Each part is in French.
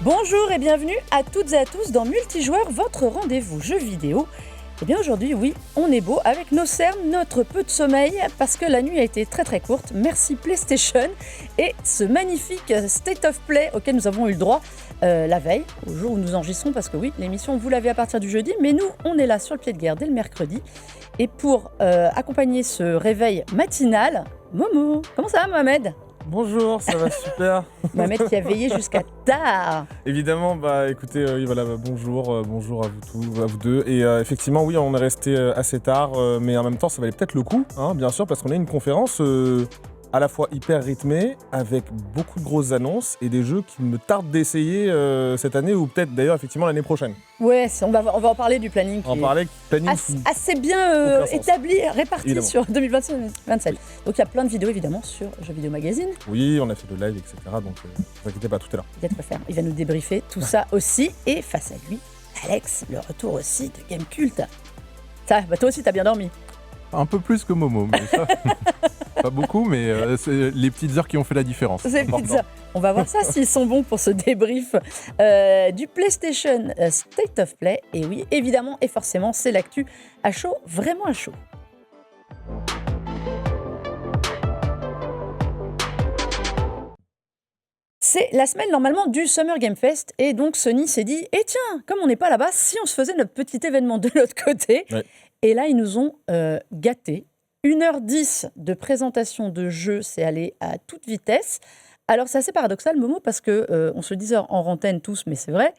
Bonjour et bienvenue à toutes et à tous dans Multijoueur, votre rendez-vous jeux vidéo. Et bien aujourd'hui, oui, on est beau avec nos cernes, notre peu de sommeil, parce que la nuit a été très très courte. Merci PlayStation et ce magnifique State of Play auquel nous avons eu le droit la veille, au jour où nous enregistrons, parce que oui, l'émission, vous l'avez à partir du jeudi, mais nous, on est là sur le pied de guerre dès le mercredi. Et pour accompagner ce réveil matinal, Momo, comment ça va Mohamed ? Bonjour, ça va super. Mohamed qui a veillé jusqu'à tard. Évidemment, écoutez, oui, voilà, bonjour à vous deux. Et effectivement, oui, on est resté assez tard, mais en même temps, ça valait peut-être le coup, hein, bien sûr, parce qu'on a une conférence à la fois hyper rythmée, avec beaucoup de grosses annonces et des jeux qui me tardent d'essayer cette année ou peut-être d'ailleurs effectivement l'année prochaine. Ouais, on va en parler du planning. Assez bien établi, réparti évidemment. Sur 2027. Donc il y a plein de vidéos évidemment sur Jeux Vidéo Magazine. Oui, on a fait le live, etc. Donc ne vous inquiétez pas, tout est là. Il y a de quoi faire. Il va nous débriefer tout ça aussi. Et face à lui, Alex, le retour aussi de Game Cult. Ça, toi aussi t'as bien dormi. Un peu plus que Momo, mais ça, pas beaucoup, mais c'est les petites heures qui ont fait la différence. C'est les petites heures. On va voir ça s'ils sont bons pour ce débrief du PlayStation State of Play. Et oui, évidemment et forcément, c'est l'actu à chaud, vraiment à chaud. C'est la semaine normalement du Summer Game Fest et donc Sony s'est dit « Eh tiens, comme on n'est pas là-bas, si on se faisait notre petit événement de l'autre côté ouais. ?» Et là, ils nous ont gâtés. 1h10 de présentation de jeux, c'est allé à toute vitesse. Alors, c'est assez paradoxal, Momo, parce qu'on se le disait en rantaine tous, mais c'est vrai,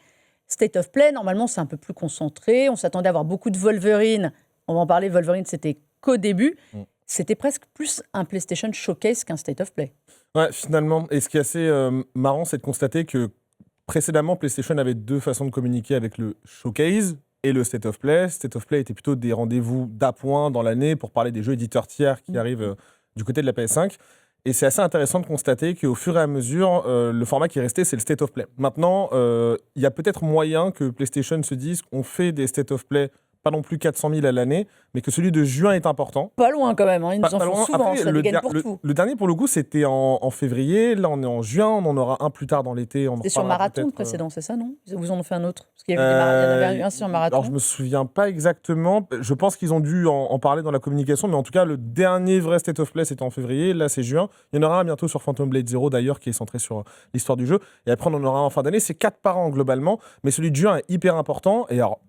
State of Play, normalement, c'est un peu plus concentré. On s'attendait à avoir beaucoup de Wolverine. On va en parler, Wolverine, c'était qu'au début. C'était presque plus un PlayStation Showcase qu'un State of Play. Ouais, finalement. Et ce qui est assez marrant, c'est de constater que précédemment, PlayStation avait deux façons de communiquer avec le Showcase et le State of Play. State of Play était plutôt des rendez-vous d'appoint dans l'année pour parler des jeux éditeurs tiers qui arrivent du côté de la PS5. Et c'est assez intéressant de constater qu'au fur et à mesure, le format qui est resté, c'est le State of Play. Maintenant, il y a peut-être moyen que PlayStation se dise qu'on fait des State of Play, pas non plus 400 000 à l'année, mais que celui de juin est important. Pas loin quand même, hein. Ils nous en font souvent, après, ça dégaine pour tout. Le dernier, pour le coup, c'était en février. Là, on est en juin, on en aura un plus tard dans l'été. C'était sur Marathon le précédent, c'est ça, non ? Ils vous en ont fait un autre ? Parce qu'il y en avait eu un sur Marathon. Alors, je me souviens pas exactement. Je pense qu'ils ont dû en parler dans la communication, mais en tout cas, le dernier vrai State of Play, c'était en février. Là, c'est juin. Il y en aura un bientôt sur Phantom Blade Zero, d'ailleurs, qui est centré sur l'histoire du jeu. Et après, on en aura un en fin d'année. C'est 4 par an, globalement. Mais celui de juin est hyper important. Et alors,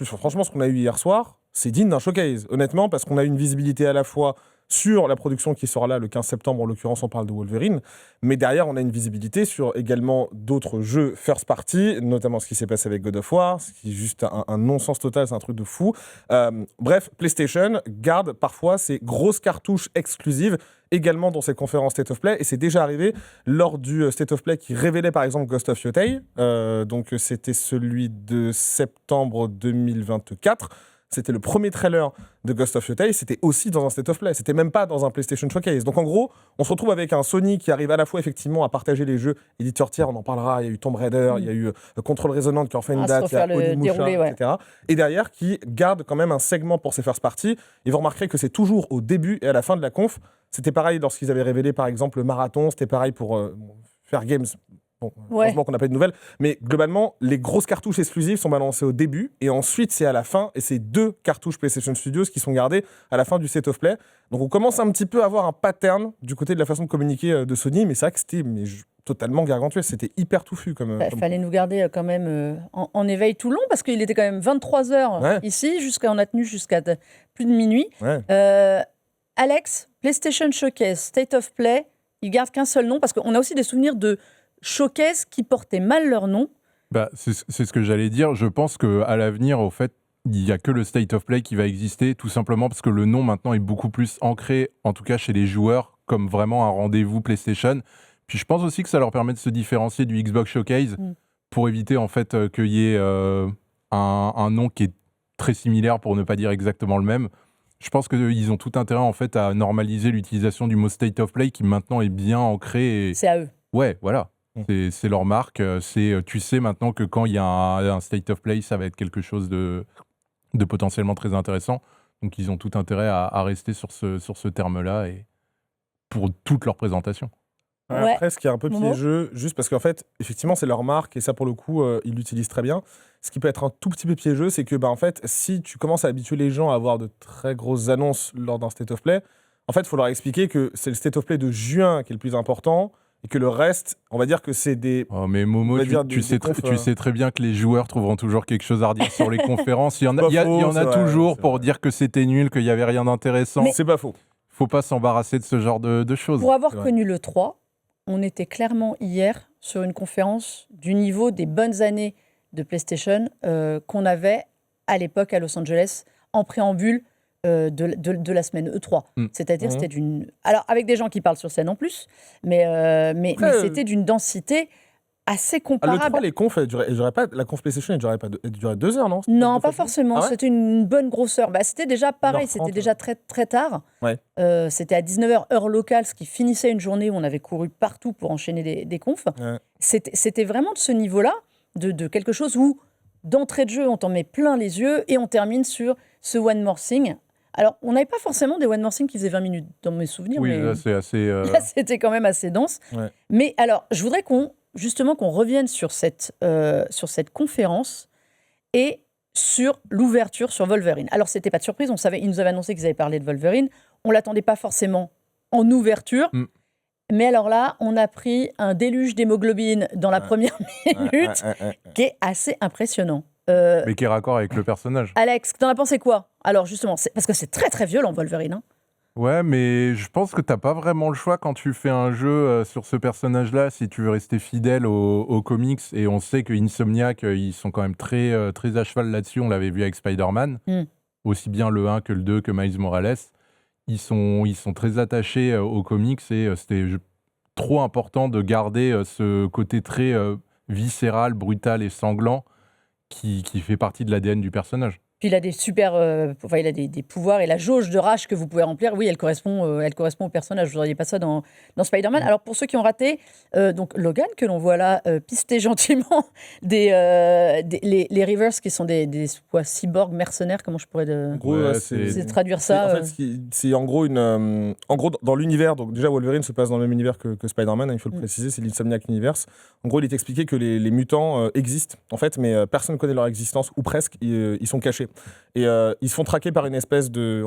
franchement, ce qu'on a eu hier soir, c'est digne d'un showcase, honnêtement, parce qu'on a une visibilité à la fois sur la production qui sera là le 15 septembre, en l'occurrence on parle de Wolverine, mais derrière on a une visibilité sur également d'autres jeux first party, notamment ce qui s'est passé avec God of War, ce qui est juste un non-sens total, c'est un truc de fou. Bref, PlayStation garde parfois ces grosses cartouches exclusives également dans cette conférence State of Play, et c'est déjà arrivé lors du State of Play qui révélait par exemple Ghost of Yotei, donc c'était celui de septembre 2024. C'était le premier trailer de Ghost of Yotei, c'était aussi dans un State of Play, c'était même pas dans un PlayStation Showcase. Donc en gros, on se retrouve avec un Sony qui arrive à la fois effectivement à partager les jeux éditeurs tiers, on en parlera, il y a eu Tomb Raider, il y a eu Control Resonant qui en fait une date, il y a Onimusha, etc. Et derrière, qui garde quand même un segment pour ses first parties. Et vous remarquerez que c'est toujours au début et à la fin de la conf. C'était pareil lorsqu'ils avaient révélé par exemple le Marathon, c'était pareil pour Fair Games. Bon, heureusement qu'on n'a pas eu de nouvelles, mais globalement, les grosses cartouches exclusives sont balancées au début, et ensuite c'est à la fin, et c'est 2 cartouches PlayStation Studios qui sont gardées à la fin du State of Play. Donc on commence un petit peu à avoir un pattern du côté de la façon de communiquer de Sony, mais c'est vrai que c'était totalement gargantuesque, c'était hyper touffu. Fallait nous garder quand même en éveil tout le long, parce qu'il était quand même 23h ici, on a tenu jusqu'à plus de minuit. Alex, PlayStation Showcase, State of Play, ils gardent qu'un seul nom, parce qu'on a aussi des souvenirs de showcase qui portaient mal leur nom. C'est ce que j'allais dire. Je pense qu'à l'avenir, au fait, il n'y a que le State of Play qui va exister, tout simplement parce que le nom maintenant est beaucoup plus ancré, en tout cas chez les joueurs, comme vraiment un rendez-vous PlayStation. Puis je pense aussi que ça leur permet de se différencier du Xbox Showcase pour éviter en fait qu'il y ait un nom qui est très similaire, pour ne pas dire exactement le même. Je pense qu'ils ont tout intérêt en fait à normaliser l'utilisation du mot State of Play qui maintenant est bien ancré. C'est à eux. Ouais, voilà. C'est leur marque. Tu sais maintenant que quand il y a un State of Play, ça va être quelque chose de potentiellement très intéressant. Donc ils ont tout intérêt à rester sur ce terme-là et pour toute leur présentation. Après, ce qui est un peu Momo. piégeux, juste parce qu'en fait, effectivement, c'est leur marque et ça, pour le coup, ils l'utilisent très bien. Ce qui peut être un tout petit peu piégeux, c'est que, en fait, si tu commences à habituer les gens à avoir de très grosses annonces lors d'un State of Play, en fait, il faut leur expliquer que c'est le State of Play de juin qui est le plus important et que le reste, on va dire que c'est des. Oh, mais Momo, tu sais très bien que les joueurs trouveront toujours quelque chose à redire sur les conférences. Il y en a toujours pour dire que c'était nul, qu'il n'y avait rien d'intéressant. Mais c'est pas faux. Faut pas s'embarrasser de ce genre de choses. Pour avoir connu le 3, on était clairement hier sur une conférence du niveau des bonnes années de PlayStation qu'on avait à l'époque à Los Angeles en préambule de la semaine E3. C'est-à-dire c'était d'une... Alors avec des gens qui parlent sur scène en plus, mais c'était d'une densité assez comparable. Le 3, les confs, la conf PlayStation, elle durait 2 heures, non? Non, pas forcément. C'était une bonne grosseur. C'était déjà pareil, 1h30, c'était déjà très, très tard. Ouais. C'était à 19h, heure locale, ce qui finissait une journée où on avait couru partout pour enchaîner des confs. Ouais. C'était vraiment de ce niveau-là, de quelque chose où, d'entrée de jeu, on t'en met plein les yeux et on termine sur ce One More Thing. Alors, on n'avait pas forcément des One More Thing qui faisaient 20 minutes dans mes souvenirs. Oui, mais là, c'est assez... Là, c'était quand même assez dense. Ouais. Mais alors, je voudrais qu'on revienne sur cette conférence et sur l'ouverture sur Wolverine. Alors, c'était pas de surprise, ils nous avaient annoncé qu'ils avaient parlé de Wolverine. On l'attendait pas forcément en ouverture. Mais alors là, on a pris un déluge d'hémoglobine dans la première minute qui est assez impressionnant. Mais qui est raccord avec le personnage. Alex, t'en as pensé quoi? Alors justement, parce que c'est très très violent Wolverine. Hein. Ouais, mais je pense que t'as pas vraiment le choix quand tu fais un jeu sur ce personnage-là, si tu veux rester fidèle aux comics. Et on sait que Insomniac, ils sont quand même très à cheval là-dessus. On l'avait vu avec Spider-Man, aussi bien le 1 que le 2 que Miles Morales. Ils sont très attachés aux comics et c'était trop important de garder ce côté très viscéral, brutal et sanglant qui fait partie de l'ADN du personnage. Puis il a des super, il a des pouvoirs et la jauge de rage que vous pouvez remplir, oui, elle correspond au personnage. Vous n'auriez pas ça dans Spider-Man. Alors pour ceux qui ont raté, donc Logan que l'on voit là pister gentiment les Rivers qui sont des cyborgs mercenaires, comment je pourrais c'est traduire ça. En fait, c'est en gros dans l'univers. Donc déjà Wolverine se passe dans le même univers que Spider-Man. Il faut le préciser, c'est l'Insomniac Universe. En gros, il est expliqué que les mutants existent en fait, mais personne ne connaît leur existence ou presque. Ils sont cachés. Et ils se font traquer par une espèce de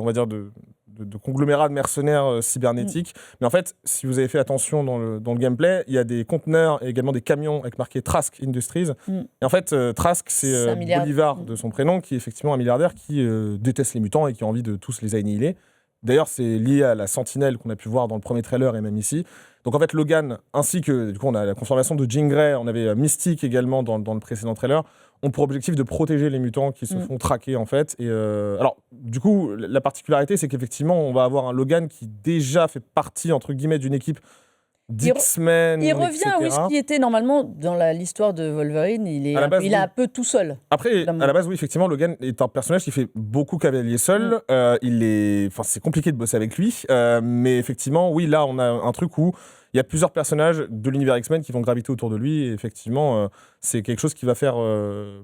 conglomérat de mercenaires cybernétiques. Mais en fait, si vous avez fait attention dans le gameplay, il y a des conteneurs et également des camions avec marqué Trask Industries. Et en fait, Trask, c'est Bolivar de son prénom, qui est effectivement un milliardaire qui déteste les mutants et qui a envie de tous les annihiler. D'ailleurs, c'est lié à la sentinelle qu'on a pu voir dans le premier trailer et même ici. Donc en fait, Logan, ainsi que du coup, on a la confirmation de Jean Grey, on avait Mystique également dans le précédent trailer, ont pour objectif de protéger les mutants qui se font traquer en fait. Et alors, du coup, la particularité, c'est qu'effectivement, on va avoir un Logan qui déjà fait partie, entre guillemets, d'une équipe d'X-Men. Il revient à ce qui était normalement dans l'histoire de Wolverine, il est un peu tout seul. Après, à la base, oui, effectivement, Logan est un personnage qui fait beaucoup cavalier seul. C'est compliqué de bosser avec lui. Mais effectivement, oui, là, on a un truc où il y a plusieurs personnages de l'univers X-Men qui vont graviter autour de lui. Et effectivement, c'est quelque chose qui va faire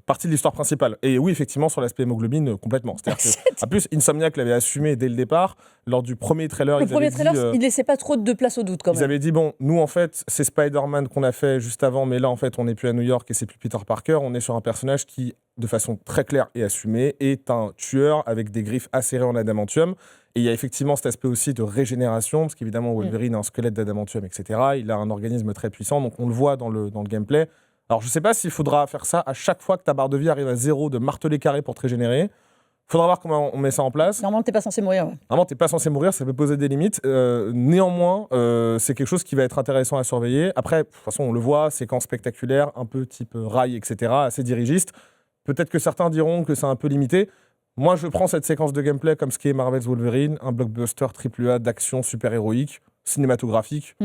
partie de l'histoire principale. Et oui, effectivement, sur l'aspect hémoglobine, complètement. C'est-à-dire que, en plus, Insomniac l'avait assumé dès le départ. Lors du premier trailer, il ne laissait pas trop de place au doute quand même. Ils avaient dit, bon, nous, en fait, c'est Spider-Man qu'on a fait juste avant, mais là, en fait, on n'est plus à New York et c'est plus Peter Parker. On est sur un personnage qui, de façon très claire et assumée, est un tueur avec des griffes acérées en adamantium. Et il y a effectivement cet aspect aussi de régénération, parce qu'évidemment, Wolverine a un squelette d'adamantium, etc. Il a un organisme très puissant, donc on le voit dans le gameplay. Alors, je ne sais pas s'il faudra faire ça à chaque fois que ta barre de vie arrive à 0, de marteler carré pour te régénérer. Faudra voir comment on met ça en place. Normalement, t'es pas censé mourir. Ouais. Normalement, t'es pas censé mourir, ça peut poser des limites. Néanmoins, c'est quelque chose qui va être intéressant à surveiller. Après, de toute façon, on le voit, séquence spectaculaire, un peu type rail, etc., assez dirigiste. Peut-être que certains diront que c'est un peu limité. Moi, je prends cette séquence de gameplay comme ce qui est Marvel's Wolverine, un blockbuster AAA d'action super-héroïque, cinématographique.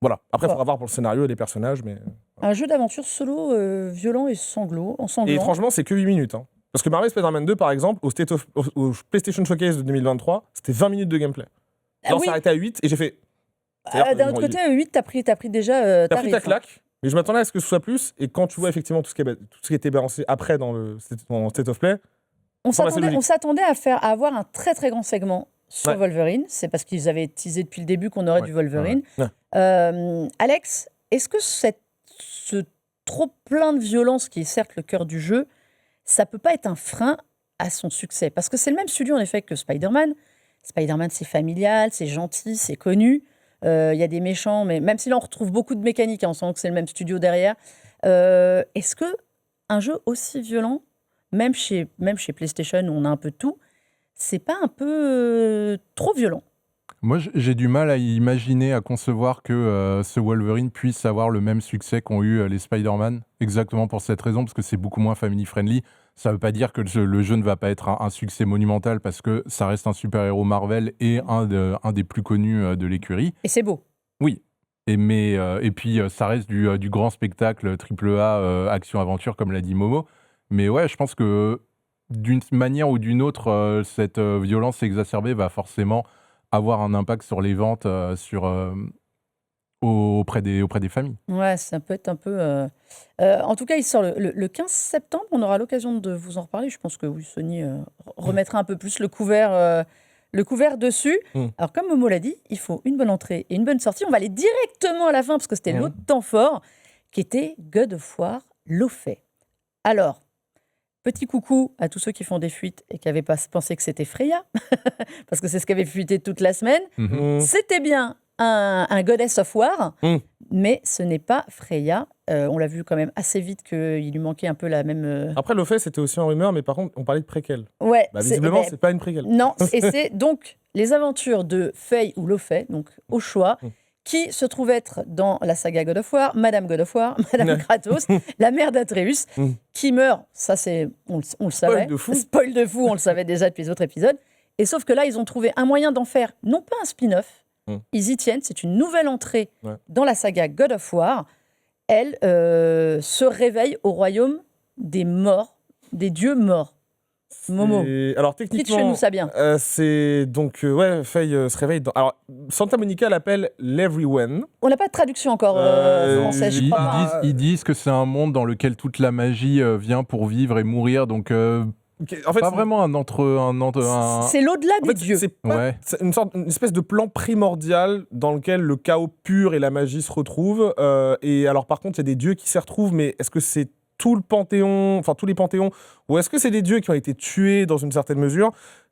Voilà. Après, il faudra voir pour le scénario et les personnages. Mais... Un jeu d'aventure solo, violent et sanglant. Et franchement, c'est que 8 minutes. Hein. Parce que Marvel Spider-Man 2, par exemple, au PlayStation Showcase de 2023, c'était 20 minutes de gameplay. Là, on s'est arrêté à 8 et j'ai fait... D'un autre côté, 8, t'as pris déjà t'as pris ta claque, mais je m'attendais à ce que ce soit plus. Et quand tu vois effectivement tout ce qui était balancé après dans State of Play, on s'attendait à avoir un très très grand segment sur Wolverine. C'est parce qu'ils avaient teasé depuis le début qu'on aurait du Wolverine. Alex, est-ce que ce trop plein de violence qui est certes le cœur du jeu, ça peut pas être un frein à son succès? Parce que c'est le même studio en effet que Spider-Man. Spider-Man, c'est familial, c'est gentil, c'est connu. Il y a des méchants, mais même si là on retrouve beaucoup de mécanique, on sent que c'est le même studio derrière. Est-ce que un jeu aussi violent, même chez PlayStation où on a un peu de tout, c'est pas un peu trop violent? Moi, j'ai du mal à imaginer, à concevoir que ce Wolverine puisse avoir le même succès qu'ont eu les Spider-Man, exactement pour cette raison, parce que c'est beaucoup moins family-friendly. Ça ne veut pas dire que le jeu ne va pas être un succès monumental, parce que ça reste un super-héros Marvel et un des plus connus de l'écurie. Et c'est beau. Oui. Et puis, ça reste du grand spectacle AAA, action-aventure, comme l'a dit Momo. Mais ouais, je pense que d'une manière ou d'une autre, cette violence exacerbée va forcément avoir un impact sur les ventes, auprès des familles. Ouais, ça peut être un peu... en tout cas, il sort le 15 septembre. On aura l'occasion de vous en reparler. Je pense que oui, Sony remettra un peu plus le couvert dessus. Alors, comme Momo l'a dit, il faut une bonne entrée et une bonne sortie. On va aller directement à la fin, parce que c'était l'autre temps fort, qui était God of War Lofay. Alors, petit coucou à tous ceux qui font des fuites et qui avaient pas pensé que c'était Freya, parce que c'est ce qui avait fuité toute la semaine. C'était bien un Goddess of War, mais ce n'est pas Freya. On l'a vu quand même assez vite qu'il lui manquait un peu la même... Après, Lofay, c'était aussi en rumeur, mais par contre, on parlait de préquel. Ouais. Visiblement, c'est pas une préquel. Non, et c'est donc les aventures de Faye ou Lofay, donc au choix, qui se trouve être dans la saga God of War, Madame God of War, Madame Kratos, la mère d'Atreus, qui meurt. Ça, on le savait. Spoil de fou, on le savait déjà depuis les autres épisodes. Et sauf que là, ils ont trouvé un moyen d'en faire, non pas un spin-off, ils y tiennent, c'est une nouvelle entrée dans la saga God of War. Elle se réveille au royaume des morts, des dieux morts. Momo, alors techniquement, pitch-nous ça bien. C'est donc Faye se réveille. Alors Santa Monica l'appelle l'Everyone. On n'a pas de traduction encore française, je crois. Ils disent que c'est un monde dans lequel toute la magie vient pour vivre et mourir, donc en fait, pas vraiment c'est l'au-delà des dieux. C'est une espèce de plan primordial dans lequel le chaos pur et la magie se retrouvent. Et alors par contre, il y a des dieux qui s'y retrouvent, mais est-ce que c'est tout le panthéon, enfin tous les panthéons, ou est-ce que c'est des dieux qui ont été tués dans une certaine mesure?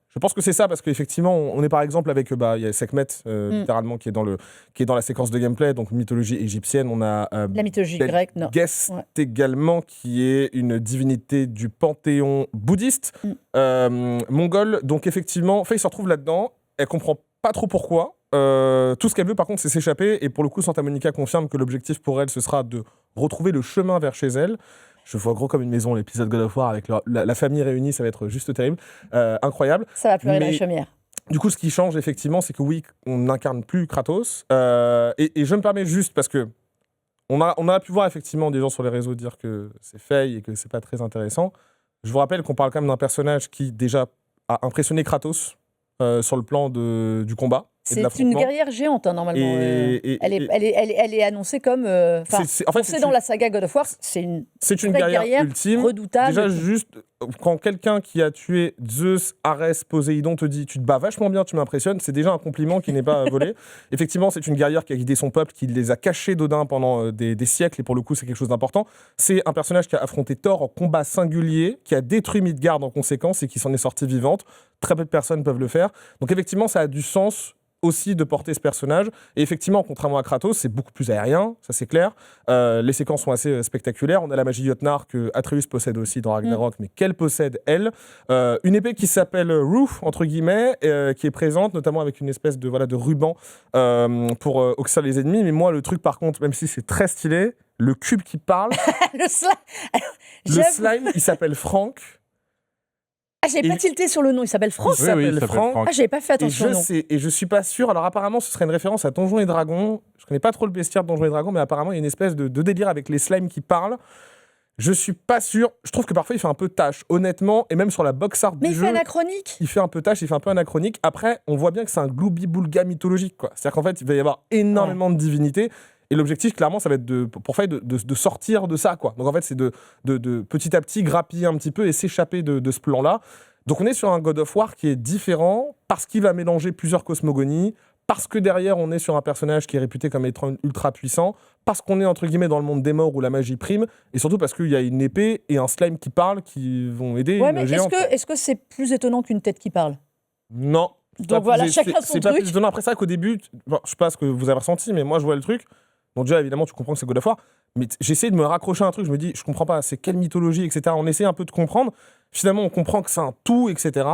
Je pense que c'est ça, parce qu'effectivement, on est par exemple avec, il y a Sekhmet, littéralement, qui est dans la séquence de gameplay, donc mythologie égyptienne. On a la mythologie grecque, non. Guest également, qui est une divinité du panthéon bouddhiste, mongol. Donc effectivement, Faye se retrouve là-dedans, elle comprend pas trop pourquoi. Tout ce qu'elle veut, par contre, c'est s'échapper, et pour le coup, Santa Monica confirme que l'objectif pour elle, ce sera de retrouver le chemin vers chez elle. Je vois gros comme une maison l'épisode God of War avec la famille réunie, ça va être juste terrible, incroyable. Ça va pleurer dans les chaumières. Du coup, ce qui change effectivement, c'est que oui, on n'incarne plus Kratos. Et je me permets juste parce que on a pu voir effectivement des gens sur les réseaux dire que c'est Faye et que c'est pas très intéressant. Je vous rappelle qu'on parle quand même d'un personnage qui déjà a impressionné Kratos sur le plan du combat. C'est une guerrière géante, normalement. Elle est annoncée comme... c'est dans la saga God of War, c'est une guerrière ultime, redoutable. Déjà, juste, quand quelqu'un qui a tué Zeus, Arès, Poséidon te dit « tu te bats vachement bien, tu m'impressionnes », c'est déjà un compliment qui n'est pas volé. Effectivement, c'est une guerrière qui a guidé son peuple, qui les a cachés d'Odin pendant des siècles, et pour le coup, c'est quelque chose d'important. C'est un personnage qui a affronté Thor en combat singulier, qui a détruit Midgard en conséquence, et qui s'en est sortie vivante. Très peu de personnes peuvent le faire. Donc effectivement, ça a du sens aussi de porter ce personnage, et effectivement, contrairement à Kratos, c'est beaucoup plus aérien, ça c'est clair. Les séquences sont assez spectaculaires. On a la magie Jotnar que Atreus possède aussi dans Ragnarok, mais qu'elle possède elle. Une épée qui s'appelle Roof entre guillemets, qui est présente notamment avec une espèce de ruban pour oxyre les ennemis. Mais moi, le truc par contre, même si c'est très stylé, le cube qui parle, le slime, il s'appelle Frank. Ah, j'avais pas tilté sur le nom, il s'appelle Franck. Il s'appelle Franck. Ah, j'avais pas fait attention au nom. Et je suis pas sûr, alors apparemment ce serait une référence à Donjons et Dragons. Je connais pas trop le bestiaire de Donjons et Dragons, mais apparemment il y a une espèce de délire avec les slimes qui parlent. Je suis pas sûr, je trouve que parfois il fait un peu tâche, honnêtement, et même sur la box art du jeu. Mais il fait anachronique. Il fait un peu tâche, il fait un peu anachronique. Après, on voit bien que c'est un gloubi-boulga mythologique, quoi. C'est-à-dire qu'en fait, il va y avoir énormément de divinités. Et l'objectif, clairement, ça va être pour Faye de sortir de ça, quoi. Donc en fait, c'est de petit à petit grappiller un petit peu et s'échapper de ce plan-là. Donc on est sur un God of War qui est différent parce qu'il va mélanger plusieurs cosmogonies, parce que derrière on est sur un personnage qui est réputé comme étant ultra puissant, parce qu'on est entre guillemets dans le monde des morts où la magie prime, et surtout parce qu'il y a une épée et un slime qui parle qui vont aider Ouais, une mais géante. est-ce que c'est plus étonnant qu'une tête qui parle? Non. Donc voilà, chacun son c'est pas truc. plus étonnant. Après ça qu'au début, bon, je sais pas ce que vous avez ressenti, mais moi je vois le truc. Donc déjà évidemment tu comprends que c'est God of War, mais j'essaie de me raccrocher à un truc, je me dis je comprends pas, c'est quelle mythologie, etc. On essaie un peu de comprendre. Finalement on comprend que c'est un tout, etc.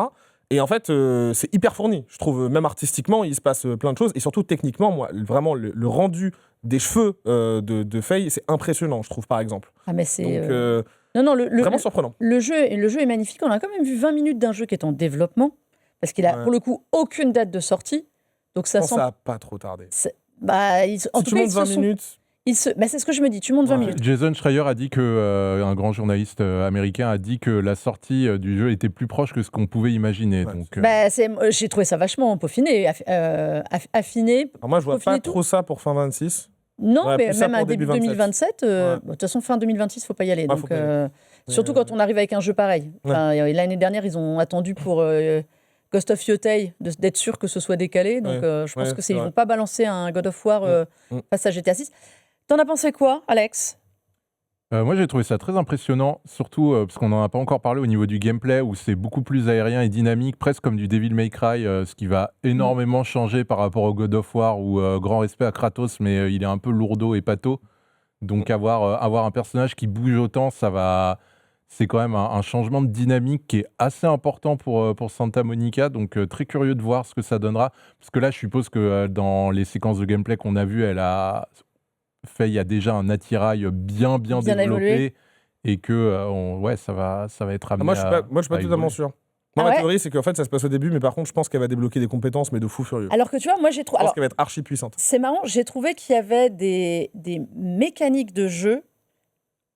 Et en fait c'est hyper fourni. Je trouve même artistiquement il se passe plein de choses et surtout techniquement moi vraiment le rendu des cheveux de Faye c'est impressionnant je trouve par exemple. Ah mais c'est Donc non, vraiment surprenant. le jeu est magnifique. On a quand même vu 20 minutes d'un jeu qui est en développement, parce qu'il a pour le coup aucune date de sortie. Donc ça sent. Ça a pas trop tardé. Bah, en Si tout tu cas, montes 20 minutes. Bah, c'est ce que je me dis, tu montes 20 minutes. Jason Schreier a dit que, un grand journaliste américain a dit que la sortie du jeu était plus proche que ce qu'on pouvait imaginer. Ouais. Donc, Bah, j'ai trouvé ça vachement peaufiné, affiné. Alors moi je vois pas tout. trop ça pour fin 26. Non, Ouais, mais plus ça même pour un début 2027. De toute façon, fin 2026, il ne faut pas y aller. Ouais, Donc, faut pas y aller. surtout quand on arrive avec un jeu pareil. Enfin, l'année dernière, ils ont attendu pour Ghost of Yotei d'être sûr que ce soit décalé. Donc, je pense qu'ils ne vont pas balancer un God of War face à GTA 6. T'en as pensé quoi, Alex ? Moi, j'ai trouvé ça très impressionnant, surtout parce qu'on n'en a pas encore parlé au niveau du gameplay, où c'est beaucoup plus aérien et dynamique, presque comme du Devil May Cry, ce qui va énormément changer par rapport au God of War, où grand respect à Kratos, mais il est un peu lourdeau et pâteau. Donc avoir un personnage qui bouge autant, c'est quand même un changement de dynamique qui est assez important pour Santa Monica. Donc très curieux de voir ce que ça donnera. Parce que là, je suppose que dans les séquences de gameplay qu'on a vues, il y a déjà un attirail bien développé évolué. et que ça va être amené moi je suis pas totalement sûr. Moi ma théorie c'est qu'en fait ça se passe au début mais par contre je pense qu'elle va débloquer des compétences mais de fou furieux. Alors que tu vois moi j'ai trouvé je pense qu'elle va être archi puissante. C'est marrant, j'ai trouvé qu'il y avait des mécaniques de jeu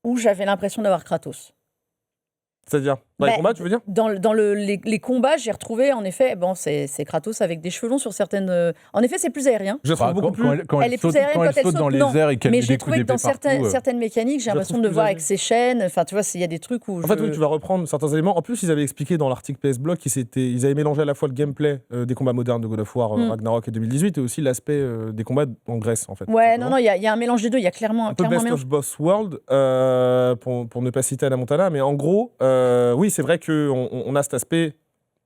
où j'avais l'impression d'avoir Kratos. C'est-à-dire dans les combats, tu veux dire? Dans les combats, j'ai retrouvé, en effet, c'est Kratos avec des cheveux longs sur certaines... En effet, c'est plus aérien. Je trouve beaucoup plus... Quand elle saute dans les airs et qu'elle met des coups d'épée partout. Mais j'ai trouvé que dans certaines mécaniques, j'ai l'impression de voir avec ses chaînes. Enfin, tu vois, il y a des trucs où... En fait, oui, tu vas reprendre certains éléments. En plus, ils avaient expliqué dans l'article PS Blog qu'ils avaient mélangé à la fois le gameplay des combats modernes de God of War, Ragnarok et 2018, et aussi l'aspect des combats en Grèce, en fait. Ouais, non, il y a un mélange des deux. Il y a clairement un peu Best of Boss World, pour ne pas citer Anna Montana, mais en gros, oui, c'est vrai qu'on a cet aspect,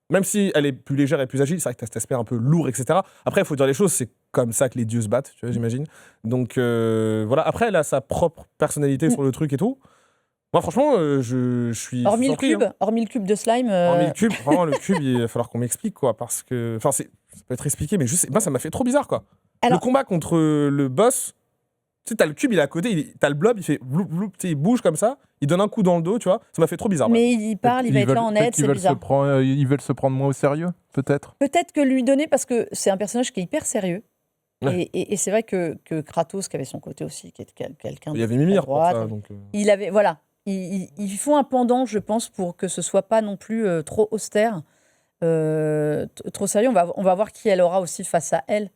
même si elle est plus légère et plus agile, c'est vrai que tu as cet aspect un peu lourd, etc. Après, il faut dire les choses, c'est comme ça que les dieux se battent, tu vois, j'imagine. Donc voilà, après, elle a sa propre personnalité sur le truc et tout. Moi, franchement, je suis hormis surpris, hormis le cube de slime. Hormis le cube, vraiment, le cube, il va falloir qu'on m'explique, quoi, parce que... Enfin, ça peut être expliqué, mais moi, ça m'a fait trop bizarre, quoi. Alors, le combat contre le boss... Tu sais, t'as le cube, il est à côté, t'as le blob, il fait bloup, bloup, il bouge comme ça, il donne un coup dans le dos, tu vois. Ça m'a fait trop bizarre. Mais il parle, il va être là en aide, c'est bizarre. Ils veulent se prendre moins au sérieux, peut-être. Peut-être que lui donner, parce que c'est un personnage qui est hyper sérieux. Ouais. Et c'est vrai que Kratos, qui avait son côté aussi, qui est quelqu'un de... Il y avait Mimir pour ça. Donc il avait, voilà. Ils font un pendant, je pense, pour que ce soit pas non plus trop austère, trop sérieux. On va voir qui elle aura aussi face à elle.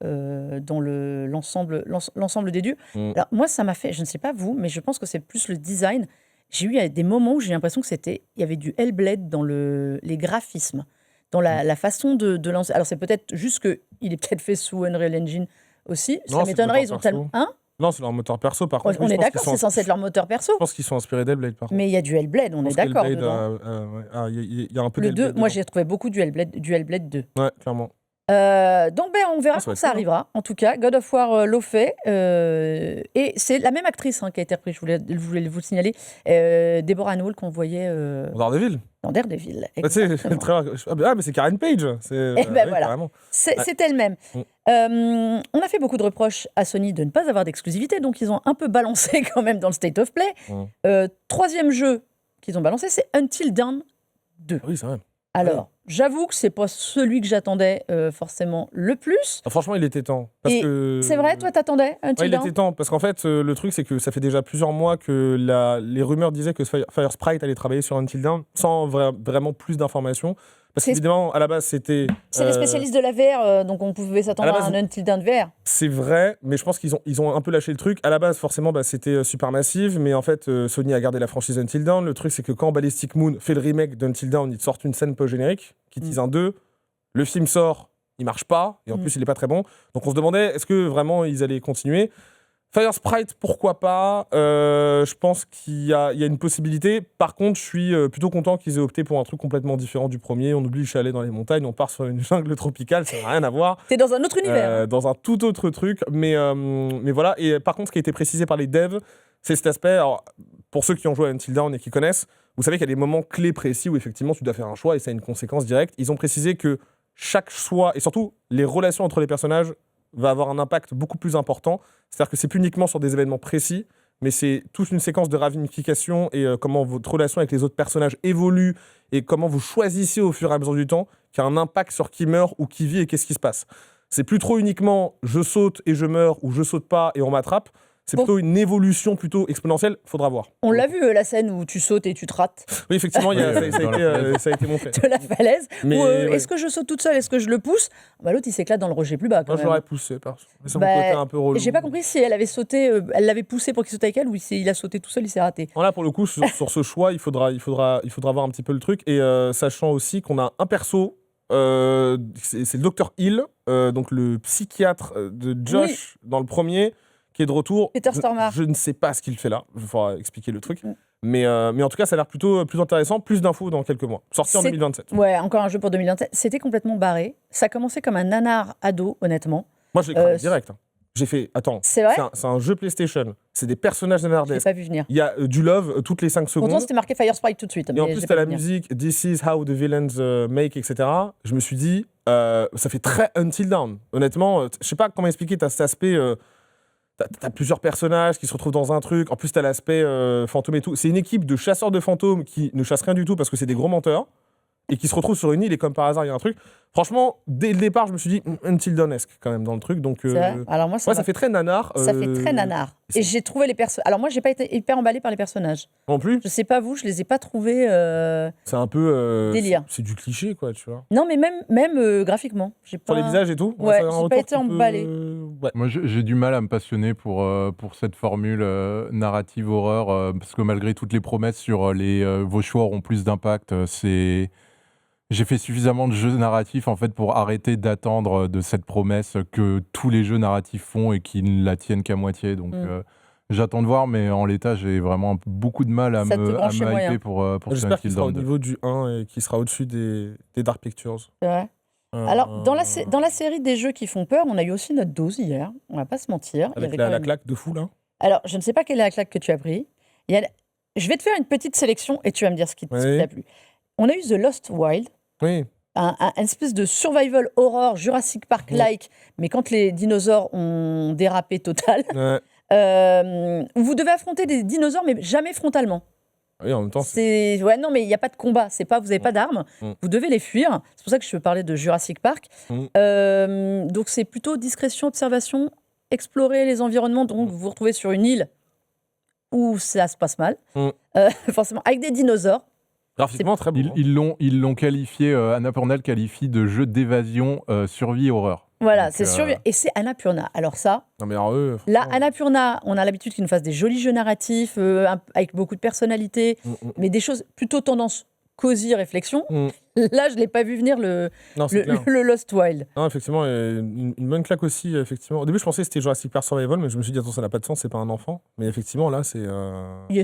Dans l'ensemble des dieux. Alors moi, ça m'a fait, je ne sais pas vous, mais je pense que c'est plus le design. J'ai eu des moments où j'ai l'impression que il y avait du Hellblade dans les graphismes, dans la façon de lancer. Alors c'est peut-être juste qu'il est peut-être fait sous Unreal Engine aussi. Non, ça m'étonnerait, ils ont tellement... Non, c'est leur moteur perso, par contre. On est d'accord, c'est censé être leur moteur perso. Je pense qu'ils sont inspirés d'Hellblade, par contre. Mais il y a du Hellblade, on est d'accord. Il y a un peu le 2, moi j'ai trouvé beaucoup du Hellblade 2. Ouais, clairement. Donc on verra quand ça arrivera. En tout cas, God of War l'a fait. Et c'est la même actrice qui a été reprise, je voulais vous le signaler. Deborah Ann Hall qu'on voyait... Dans Daredevil. Mais c'est Karen Page. Voilà. C'est elle-même. On a fait beaucoup de reproches à Sony de ne pas avoir d'exclusivité, donc ils ont un peu balancé quand même dans le State of Play. Troisième jeu qu'ils ont balancé, c'est Until Dawn 2. Oui, c'est vrai. Alors, j'avoue que c'est pas celui que j'attendais forcément le plus. Franchement, il était temps. C'est vrai, toi t'attendais Until Dawn ? Il était temps, parce qu'en fait, le truc, c'est que ça fait déjà plusieurs mois que les rumeurs disaient que Firesprite allait travailler sur Until Dawn, sans vraiment plus d'informations. Parce qu'évidemment, à la base, c'était... C'est les spécialistes de la VR, donc on pouvait s'attendre à un Until Dawn VR. C'est vrai, mais je pense qu'ils ont un peu lâché le truc. À la base, forcément, c'était Supermassive, mais en fait, Sony a gardé la franchise Until Dawn. Le truc, c'est que quand Ballistic Moon fait le remake d'Until Dawn, ils sortent une scène post-générique qui tease un 2. Le film sort, il marche pas, et en plus, il est pas très bon. Donc on se demandait, est-ce que vraiment ils allaient continuer ? Fire Sprite, pourquoi pas ? Je pense qu'il y a une possibilité. Par contre, je suis plutôt content qu'ils aient opté pour un truc complètement différent du premier. On oublie le chalet dans les montagnes, on part sur une jungle tropicale, ça n'a rien à voir. T'es dans un autre univers. Dans un tout autre truc. Mais voilà. Et par contre, ce qui a été précisé par les devs, c'est cet aspect. Alors, pour ceux qui ont joué à Until Dawn et qui connaissent, vous savez qu'il y a des moments clés précis où effectivement tu dois faire un choix et ça a une conséquence directe. Ils ont précisé que chaque choix, et surtout les relations entre les personnages, va avoir un impact beaucoup plus important. C'est-à-dire que c'est plus uniquement sur des événements précis, mais c'est toute une séquence de ramification et comment votre relation avec les autres personnages évolue et comment vous choisissez au fur et à mesure du temps qui a un impact sur qui meurt ou qui vit et qu'est-ce qui se passe. C'est plus trop uniquement je saute et je meurs ou je saute pas et on m'attrape. C'est plutôt une évolution plutôt exponentielle, faudra voir. On l'a vu, la scène où tu sautes et tu te rates. Oui, effectivement, ça a été montré. De la falaise. Mais, est-ce que je saute toute seule ? Est-ce que je le pousse ? L'autre, il s'éclate dans le rocher plus bas. Moi, je l'aurais poussé, mais c'est mon côté un peu relou. J'ai pas compris si elle avait sauté, elle l'avait poussé pour qu'il saute avec elle ou si il a sauté tout seul, il s'est raté. Là, pour le coup, sur ce choix, il faudra voir un petit peu le truc. Et sachant aussi qu'on a un perso, c'est le Dr. Hill, donc le psychiatre de Josh dans le premier, qui est de retour. Peter Stormare. Je ne sais pas ce qu'il fait là. Il faudra expliquer le truc. Mais en tout cas, ça a l'air plutôt intéressant. Plus d'infos dans quelques mois. Sorti en 2027. Ouais, encore un jeu pour 2027. C'était complètement barré. Ça a commencé comme un nanar ado, honnêtement. Moi, je l'ai cramé direct. J'ai fait, attends, c'est vrai, c'est un jeu PlayStation. C'est des personnages nanardesques. Je l'ai pas vu venir. Il y a du love toutes les 5 secondes. Pourtant, c'était marqué Fire Sprite tout de suite. Et en plus, t'as la musique This is how the villains make, etc. Je me suis dit, ça fait très Until Dawn. Honnêtement, je sais pas comment expliquer, t'as cet aspect... T'as plusieurs personnages qui se retrouvent dans un truc. En plus, t'as l'aspect fantôme et tout. C'est une équipe de chasseurs de fantômes qui ne chassent rien du tout parce que c'est des gros menteurs et qui se retrouvent sur une île et comme par hasard, il y a un truc. Franchement, dès le départ, je me suis dit Until Dawn-esque quand même dans le truc. Donc, alors moi, ça fait très nanar. Ça fait très nanar. Et j'ai trouvé les personnages. Alors moi, j'ai pas été hyper emballée par les personnages. Non plus. Je sais pas vous, je les ai pas trouvés. C'est un peu délire. C'est du cliché, quoi, tu vois. Non, mais même graphiquement, j'ai pas. Sur les visages et tout. Ouais, j'ai pas été emballée. Ouais. Moi, j'ai du mal à me passionner pour cette formule narrative horreur parce que malgré toutes les promesses sur vos choix auront plus d'impact, j'ai fait suffisamment de jeux narratifs en fait pour arrêter d'attendre de cette promesse que tous les jeux narratifs font et qui ne la tiennent qu'à moitié. Donc j'attends de voir, mais en l'état j'ai vraiment beaucoup de mal à me hyper pour J'espère qu'il sera au niveau du 1 et qu'il sera au-dessus des Dark Pictures. C'est vrai. Alors, dans la série des jeux qui font peur, on a eu aussi notre dose hier, on va pas se mentir. Avec la claque de fou, là. Alors, je ne sais pas quelle est la claque que tu as pris. Je vais te faire une petite sélection et tu vas me dire ce qui t'a plu. On a eu The Lost Wild, un espèce de survival horror Jurassic Park-like, mais quand les dinosaures ont dérapé total. Vous devez affronter des dinosaures, mais jamais frontalement. Oui, en même temps, non, mais il n'y a pas de combat. Vous n'avez pas d'armes. Vous devez les fuir. C'est pour ça que je veux parler de Jurassic Park. Donc, c'est plutôt discrétion, observation, explorer les environnements. Donc, vous vous retrouvez sur une île où ça se passe mal. Forcément, avec des dinosaures. Graphiquement, très bon. Ils l'ont qualifié, Annapurna le qualifie de jeu d'évasion, survie, horreur. Voilà, c'est survie. Et c'est Annapurna. Alors ça, non mais alors là, Annapurna, on a l'habitude qu'ils nous fassent des jolis jeux narratifs avec beaucoup de personnalité, mais des choses plutôt tendance cosy, réflexion. Là, je ne l'ai pas vu venir le Lost Wild. Non, effectivement, une bonne claque aussi. Effectivement. Au début, je pensais que c'était Jurassic Park Survival, mais je me suis dit, attends, ça n'a pas de sens, c'est pas un enfant. Mais effectivement, là, c'est...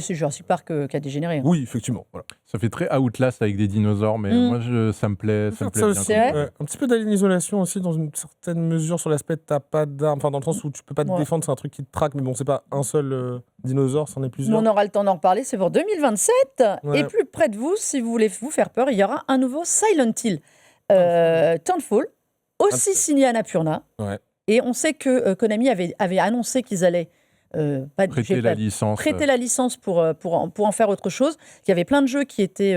C'est Jurassic Park qui a dégénéré. Hein. Oui, effectivement. Voilà. Ça fait très Outlast avec des dinosaures, mais moi, ça me plaît bien. Un petit peu d'Alien Isolation aussi, dans une certaine mesure, sur l'aspect de t'as pas d'armes. Enfin, dans le sens où tu peux pas te défendre, c'est un truc qui te traque, mais bon, c'est pas un seul dinosaure, c'en est plusieurs. On aura le temps d'en reparler, c'est pour 2027. Et plus près de vous, si vous voulez vous faire peur, il y aura un nouveau Silent Hill. Townfall, aussi signé Annapurna. Et on sait que Konami avait annoncé qu'ils allaient prêter la licence pour en faire autre chose. Il y avait plein de jeux qui étaient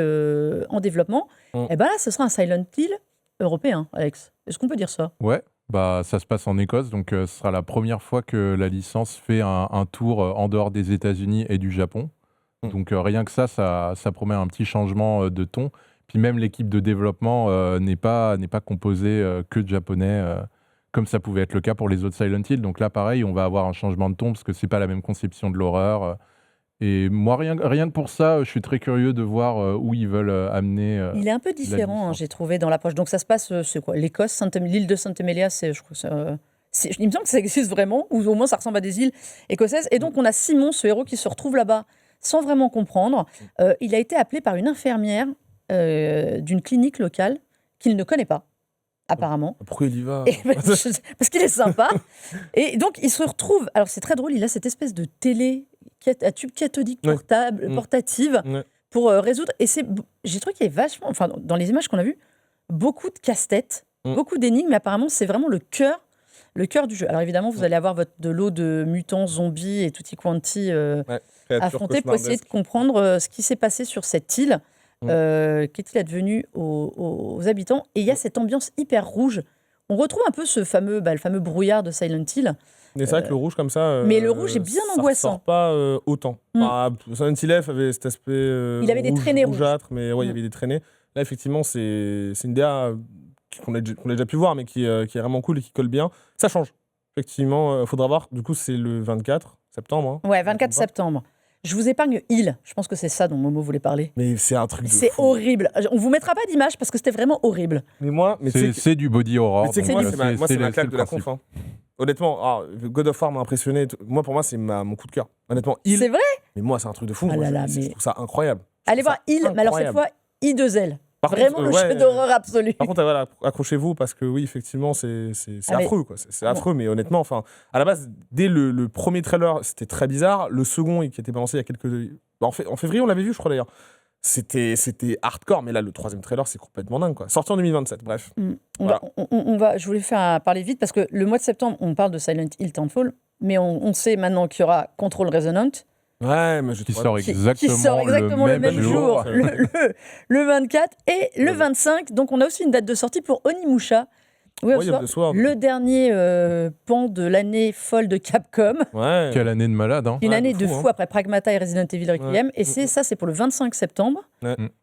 en développement. Et bien là, ce sera un Silent Hill européen, Alex. Est-ce qu'on peut dire ça ? Ouais. Ça se passe en Écosse, donc ce sera la première fois que la licence fait un tour en dehors des États-Unis et du Japon. Donc rien que ça promet un petit changement de ton. Puis même l'équipe de développement n'est pas composée que de japonais, comme ça pouvait être le cas pour les autres Silent Hill. Donc là, pareil, on va avoir un changement de ton parce que c'est pas la même conception de l'horreur. Et moi, rien que pour ça, je suis très curieux de voir où ils veulent amener. Il est un peu différent, j'ai trouvé, dans l'approche. Donc ça se passe, c'est quoi, l'Écosse, l'île de Saint-Emelia, je crois, il me semble que ça existe vraiment, ou au moins ça ressemble à des îles écossaises. Et donc on a Simon, ce héros, qui se retrouve là-bas sans vraiment comprendre. Il a été appelé par une infirmière d'une clinique locale qu'il ne connaît pas, apparemment. Pourquoi il y va? Parce qu'il est sympa. Et donc il se retrouve, alors c'est très drôle, il a cette espèce de télé à tube cathodique portative pour résoudre. Et j'ai trouvé qu'il y avait vachement, enfin dans les images qu'on a vues, beaucoup de casse-têtes, beaucoup d'énigmes, mais apparemment c'est vraiment le cœur du jeu. Alors évidemment, vous allez avoir de l'eau de mutants, zombies et tutti quanti affronter pour essayer de comprendre ce qui s'est passé sur cette île, qu'est-il advenu aux habitants. Et il y a cette ambiance hyper rouge. On retrouve un peu le fameux brouillard de Silent Hill. Mais c'est vrai que le rouge comme ça. Mais le rouge est bien angoissant. Ça ressort pas autant. Silent Hill avait cet aspect. Il avait des traînées rougeâtres, mais il y avait des traînées. Là, effectivement, c'est une DA qu'on a déjà pu voir, mais qui est vraiment cool et qui colle bien. Ça change. Effectivement, il faudra voir. Du coup, c'est le 24 septembre. Ouais, 24 septembre. Je vous épargne Hill. Je pense que c'est ça dont Momo voulait parler. Mais c'est un truc de C'est fou. horrible. On vous mettra pas d'image parce que c'était vraiment horrible. C'est du body horror. Mais moi, c'est ma claque de la conf. Honnêtement, God of War m'a impressionné. Moi, pour moi, c'est mon coup de cœur. Honnêtement, Hill. C'est vrai? Mais moi, c'est un truc de fou. Ah là là, je trouve ça incroyable. Allez voir Hill, mais alors cette fois, I2L. Vraiment le jeu d'horreur absolu. Par contre, voilà, accrochez-vous parce que oui, effectivement, c'est affreux, quoi. C'est affreux, mais honnêtement, enfin, à la base, dès le premier trailer, c'était très bizarre. Le second, qui était balancé il y a quelques, en février, on l'avait vu, je crois d'ailleurs. C'était hardcore, mais là, le troisième trailer, c'est complètement dingue, quoi. Sorti en 2027, bref. Je voulais parler vite parce que le mois de septembre, on parle de Silent Hill Townfall, mais on sait maintenant qu'il y aura Control Resonant. Ouais, mais qui sort exactement le même jour, le 24 et le 25. Donc on a aussi une date de sortie pour Onimusha. Le dernier pan de l'année folle de Capcom. Ouais. Quelle année de malade. Hein. Une année de fou après Pragmata et Resident Evil Requiem. Et c'est pour le 25 septembre,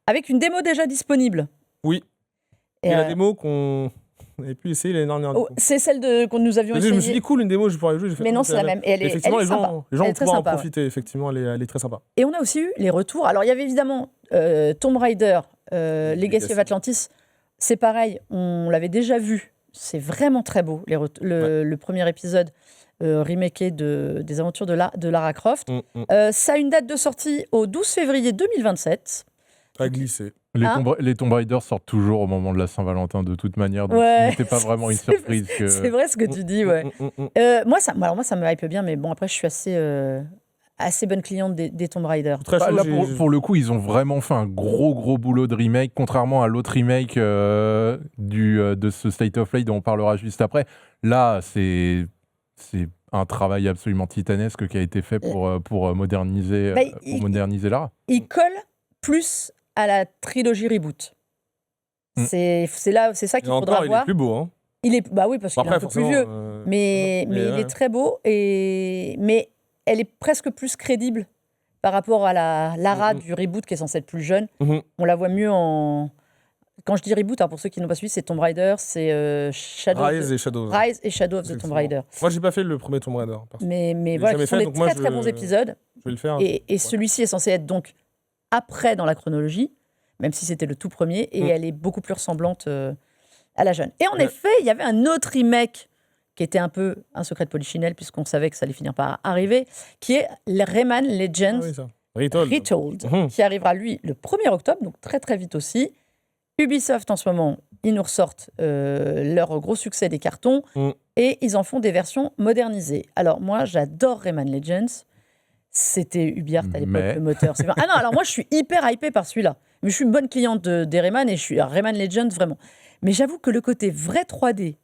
avec une démo déjà disponible. Oui. Et la démo qu'on avait pu essayer l'année dernière. C'est celle que nous avions essayée. Je me suis dit, cool, une démo, je pourrais jouer. Mais non, c'est la même. Et elle est sympa. Les gens vont pouvoir en profiter, effectivement, elle est très sympa. Et on a aussi eu les retours. Alors, il y avait évidemment Tomb Raider, Legacy of Atlantis. C'est pareil, on l'avait déjà vu. C'est vraiment très beau, le premier épisode remaké des aventures de Lara Croft. Ça a une date de sortie au 12 février 2027. Pas glissé. Les Tomb Raider sortent toujours au moment de la Saint-Valentin de toute manière, donc ce n'était pas vraiment une surprise. C'est vrai ce que tu dis, ouais. Moi, ça me hype bien, mais bon, après, je suis assez bonne cliente des Tomb Raider. Là, pour le coup, ils ont vraiment fait un gros boulot de remake, contrairement à l'autre remake de ce State of Play dont on parlera juste après. Là, c'est un travail absolument titanesque qui a été fait pour moderniser Lara. Il colle plus à la trilogie reboot. C'est ça qu'il faudra voir. Il est plus beau, hein. Oui, parce qu'il est un peu plus vieux. Mais il est très beau, mais elle est presque plus crédible par rapport à la Lara du reboot qui est censée être plus jeune. On la voit mieux en... Quand je dis reboot, pour ceux qui n'ont pas suivi, c'est Tomb Raider, c'est Rise et Shadow of the Tomb Raider. Moi, j'ai pas fait le premier Tomb Raider. Mais voilà, ce sont des très bons épisodes. Je vais le faire. Et celui-ci est censé être donc après dans la chronologie, même si c'était le tout premier, et elle est beaucoup plus ressemblante à la jeune. Et en effet, il y avait un autre remake qui était un peu un secret de Polichinelle, puisqu'on savait que ça allait finir par arriver, qui est Rayman Legends Retold, qui arrivera, lui, le 1er octobre, donc très très vite aussi. Ubisoft, en ce moment, ils nous ressortent leur gros succès des cartons, et ils en font des versions modernisées. Alors moi, j'adore Rayman Legends. C'était UbiArt à l'époque, le moteur. Ah non, alors moi, je suis hyper hypée par celui-là. Mais je suis une bonne cliente des Rayman, et je suis Rayman Legends, vraiment. Mais j'avoue que le côté vrai 3D,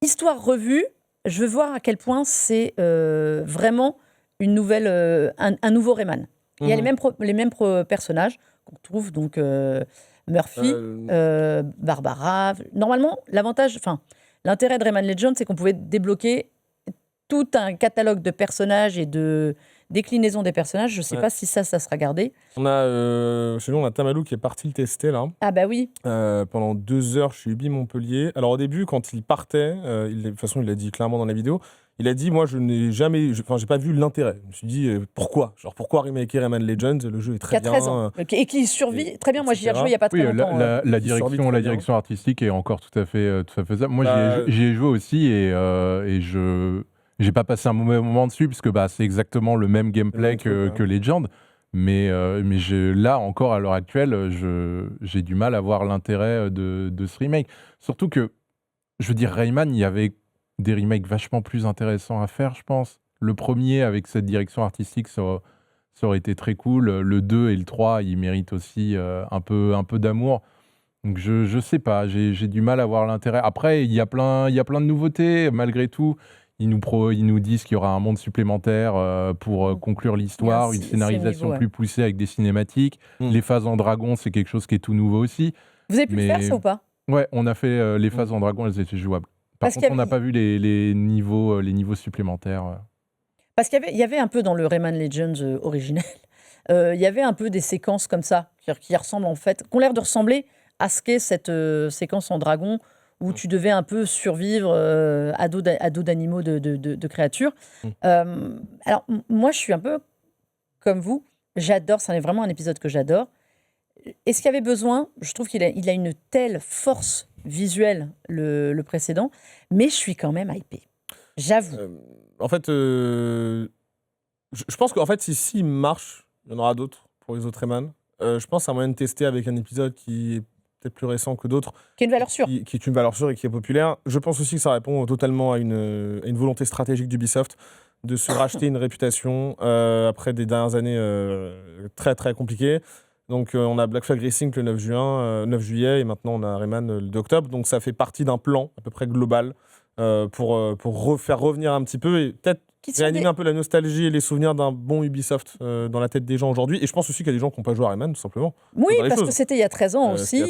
histoire revue, je veux voir à quel point c'est vraiment une nouvelle, un nouveau Rayman. Il y a les mêmes personnages qu'on trouve, donc Murphy, Barbara. Normalement, l'intérêt de Rayman Legends, c'est qu'on pouvait débloquer tout un catalogue de personnages et déclinaison des personnages. Je ne sais pas si ça sera gardé. On a, chez nous, on a Tamalou qui est parti le tester là. Ah bah oui. Pendant 2 heures chez Ubi Montpellier. Alors au début, quand il partait, de toute façon, il l'a dit clairement dans la vidéo. Il a dit, moi, je n'ai jamais, j'ai pas vu l'intérêt. Je me suis dit, pourquoi remaker Rayman Legends? Le jeu est très bien. 13 ans. Et qui survit très bien. Moi, j'y ai joué il n'y a pas très longtemps. La direction artistique est encore tout à fait faisable. Moi, j'y ai joué aussi et j'ai pas passé un mauvais moment dessus parce que c'est exactement le même gameplay que Legend. Mais là, encore à l'heure actuelle, j'ai du mal à voir l'intérêt de ce remake. Surtout que, je veux dire, Rayman, il y avait des remakes vachement plus intéressants à faire, je pense. Le premier, avec cette direction artistique, ça aurait été très cool. Le 2 et le 3, ils méritent aussi un peu d'amour. Donc je sais pas, j'ai du mal à voir l'intérêt. Après, il y a plein de nouveautés, malgré tout. Ils nous disent qu'il y aura un monde supplémentaire pour conclure l'histoire, une scénarisation plus poussée avec des cinématiques. Les phases en dragon, c'est quelque chose qui est tout nouveau aussi. Vous avez pu le faire, ça, ou pas? Ouais, on a fait les phases en dragon, elles étaient jouables. Par contre, on n'a pas vu les niveaux supplémentaires. Parce qu'il y avait un peu dans le Rayman Legends originel, il y avait un peu des séquences comme ça, qui ressemblent en fait, qui ont l'air de ressembler à ce qu'est cette séquence en dragon, où tu devais un peu survivre à dos d'animaux, de créatures. Alors, moi, je suis un peu comme vous. J'adore, c'est vraiment un épisode que j'adore. Est-ce qu'il y avait besoin? Je trouve qu'il a une telle force visuelle, le précédent, mais je suis quand même hypée. J'avoue. En fait, je pense qu'en fait, s'il marche, il y en aura d'autres pour les autres Rayman. Je pense que c'est un moyen de tester avec un épisode qui est peut-être plus récent que d'autres. Qui est une valeur sûre. Qui est une valeur sûre et qui est populaire. Je pense aussi que ça répond totalement à une volonté stratégique d'Ubisoft de se racheter une réputation après des dernières années très très compliquées. Donc on a Black Flag Racing le 9 juillet et maintenant on a Rayman le 2 octobre. Donc ça fait partie d'un plan à peu près global pour faire revenir un petit peu et peut-être réanimer un peu la nostalgie et les souvenirs d'un bon Ubisoft dans la tête des gens aujourd'hui. Et je pense aussi qu'il y a des gens qui n'ont pas joué à Rayman, tout simplement. Oui, parce que c'était il y a 13 ans aussi.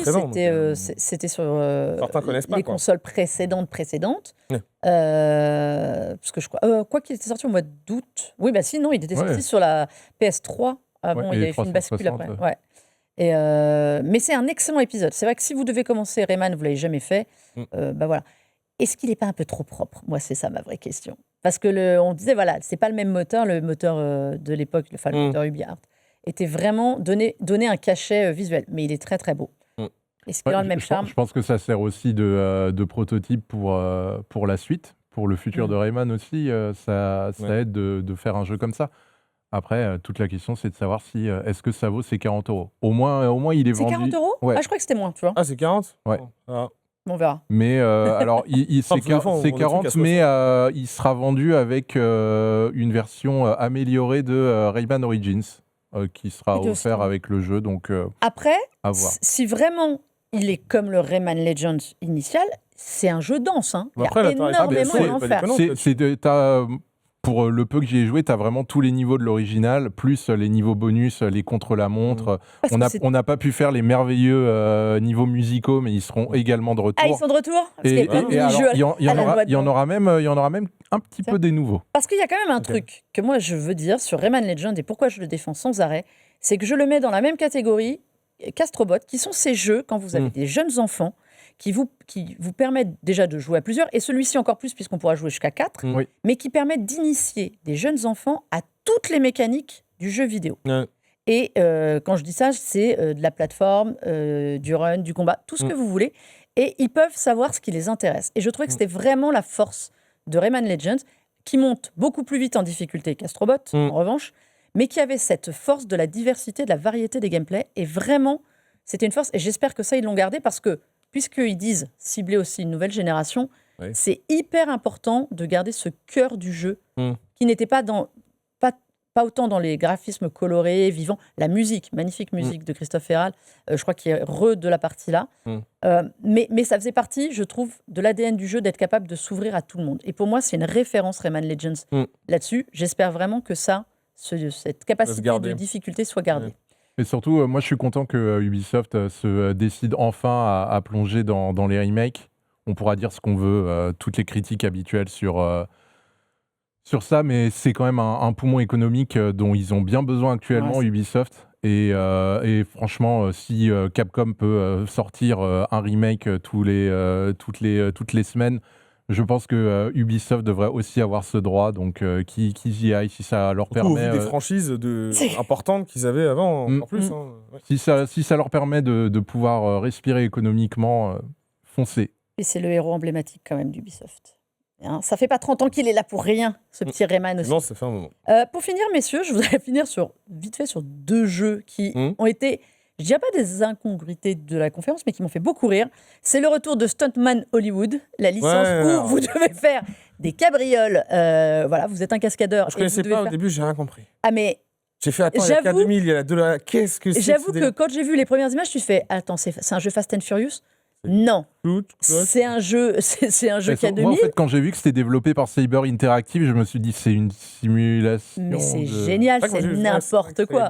C'était sur les consoles précédentes. Ouais. Parce que je crois... quoi qu'il était sorti au mois d'août. Oui, sinon, il était sorti sur la PS3. Bon, il avait fait une bascule après. Ouais. Mais c'est un excellent épisode. C'est vrai que si vous devez commencer Rayman, vous ne l'avez jamais fait, voilà. Est-ce qu'il n'est pas un peu trop propre? Moi, c'est ça ma vraie question. Parce que on disait, voilà, c'est pas le même moteur, le moteur de l'époque, le moteur UbiArt, était vraiment donné un cachet visuel. Mais il est très, très beau. Est-ce qu'il aura le même charme? Je pense que ça sert aussi de prototype pour la suite, pour le futur de Rayman aussi. Ça aide de faire un jeu comme ça. Après, toute la question, c'est de savoir si est-ce que ça vaut ces 40 €. Au moins, il est vendu. C'est 40 €? Ouais. Ah, je crois que c'était moins, tu vois. Ah, c'est 40? Ouais. On verra. Mais alors, c'est 40, mais il sera vendu avec une version améliorée de Rayman Origins qui sera offert avec le jeu. Donc, après, à voir. Si vraiment il est comme le Rayman Legends initial, c'est un jeu dense. Hein. Il y a énormément à en faire. Pour le peu que j'y ai joué, tu as vraiment tous les niveaux de l'original, plus les niveaux bonus, les contre-la-montre. On n'a pas pu faire les merveilleux niveaux musicaux, mais ils seront également de retour. Ah, ils sont de retour? Il y en aura même un petit peu des nouveaux. Parce qu'il y a quand même un truc que moi je veux dire sur Rayman Legend et pourquoi je le défends sans arrêt, c'est que je le mets dans la même catégorie qu'Astrobot, qui sont ces jeux, quand vous avez des jeunes enfants, qui vous permettent déjà de jouer à plusieurs, et celui-ci encore plus, puisqu'on pourra jouer jusqu'à 4, mais qui permettent d'initier des jeunes enfants à toutes les mécaniques du jeu vidéo. Et quand je dis ça, c'est de la plateforme, du run, du combat, tout ce que vous voulez, et ils peuvent savoir ce qui les intéresse. Et je trouvais que c'était vraiment la force de Rayman Legends, qui monte beaucoup plus vite en difficulté qu'Astrobot, en revanche, mais qui avait cette force de la diversité, de la variété des gameplays, et vraiment, c'était une force, et j'espère que ça, ils l'ont gardé, parce que puisqu'ils disent cibler aussi une nouvelle génération, c'est hyper important de garder ce cœur du jeu qui n'était pas autant dans les graphismes colorés, vivants. La musique, magnifique musique de Christophe Ferral, je crois qu'il est de la partie là. Mais ça faisait partie, je trouve, de l'ADN du jeu d'être capable de s'ouvrir à tout le monde. Et pour moi, c'est une référence Rayman Legends là-dessus. J'espère vraiment que cette capacité de difficulté soit gardée. Et surtout, moi, je suis content que Ubisoft se décide enfin à plonger dans les remakes. On pourra dire ce qu'on veut, toutes les critiques habituelles sur sur ça, mais c'est quand même un poumon économique dont ils ont bien besoin actuellement, Ubisoft. Et franchement, si Capcom peut sortir un remake toutes les semaines, je pense que Ubisoft devrait aussi avoir ce droit, donc qu'ils y aillent, si ça leur permet... Au vu des franchises importantes qu'ils avaient avant, en plus. Si ça leur permet de pouvoir respirer économiquement, foncez. Et c'est le héros emblématique quand même d'Ubisoft. Hein, ça fait pas 30 ans qu'il est là pour rien, ce petit Rayman aussi. Non, ça fait un moment. Pour finir, messieurs, je voudrais finir vite fait sur 2 jeux qui ont été, je dirais pas des incongruités de la conférence, mais qui m'ont fait beaucoup rire. C'est le retour de Stuntman Hollywood, la licence où vous devez faire des cabrioles. Voilà, vous êtes un cascadeur. Je connaissais pas au début, j'ai rien compris. Ah mais... J'ai fait, attends, il y a K2000, il y a la 2, qu'est-ce que c'est? J'avoue que quand j'ai vu les premières images, tu fais, attends, c'est un jeu Fast and Furious? Non, c'est un jeu K2000. Moi, en fait, quand j'ai vu que c'était développé par Saber Interactive, je me suis dit c'est une simulation. Mais c'est génial, c'est n'importe quoi.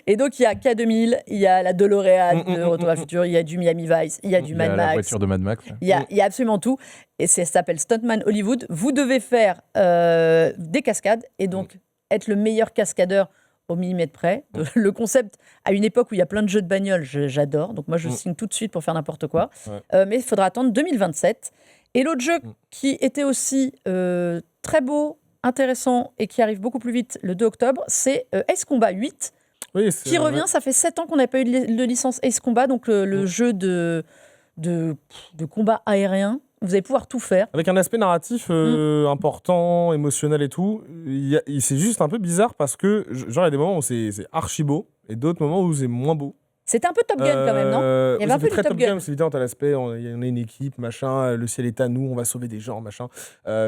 Et donc, il y a K2000, il y a la DeLorean de Retour à le futur, il y a du Miami Vice, il y a du Mad Max. La voiture de Mad Max. Il y a absolument tout. Et ça s'appelle Stuntman Hollywood. Vous devez faire des cascades et donc être le meilleur cascadeur au millimètre près. Le concept, à une époque où il y a plein de jeux de bagnole, j'adore. Donc moi, je signe tout de suite pour faire n'importe quoi. Mais il faudra attendre 2027. Et l'autre jeu qui était aussi très beau, intéressant et qui arrive beaucoup plus vite le 2 octobre, c'est Ace Combat 8, qui revient. Ça fait 7 ans qu'on n'a pas eu de licence Ace Combat, donc le jeu de combat aérien. Vous allez pouvoir tout faire. Avec un aspect narratif important, émotionnel et tout. C'est juste un peu bizarre parce que, genre, il y a des moments où c'est archi beau et d'autres moments où c'est moins beau. C'était un peu Top Gun quand même, non? Il y avait un peu très Top Gun. C'est évident, t'as l'aspect, on est une équipe, machin, le ciel est à nous, on va sauver des gens, machin.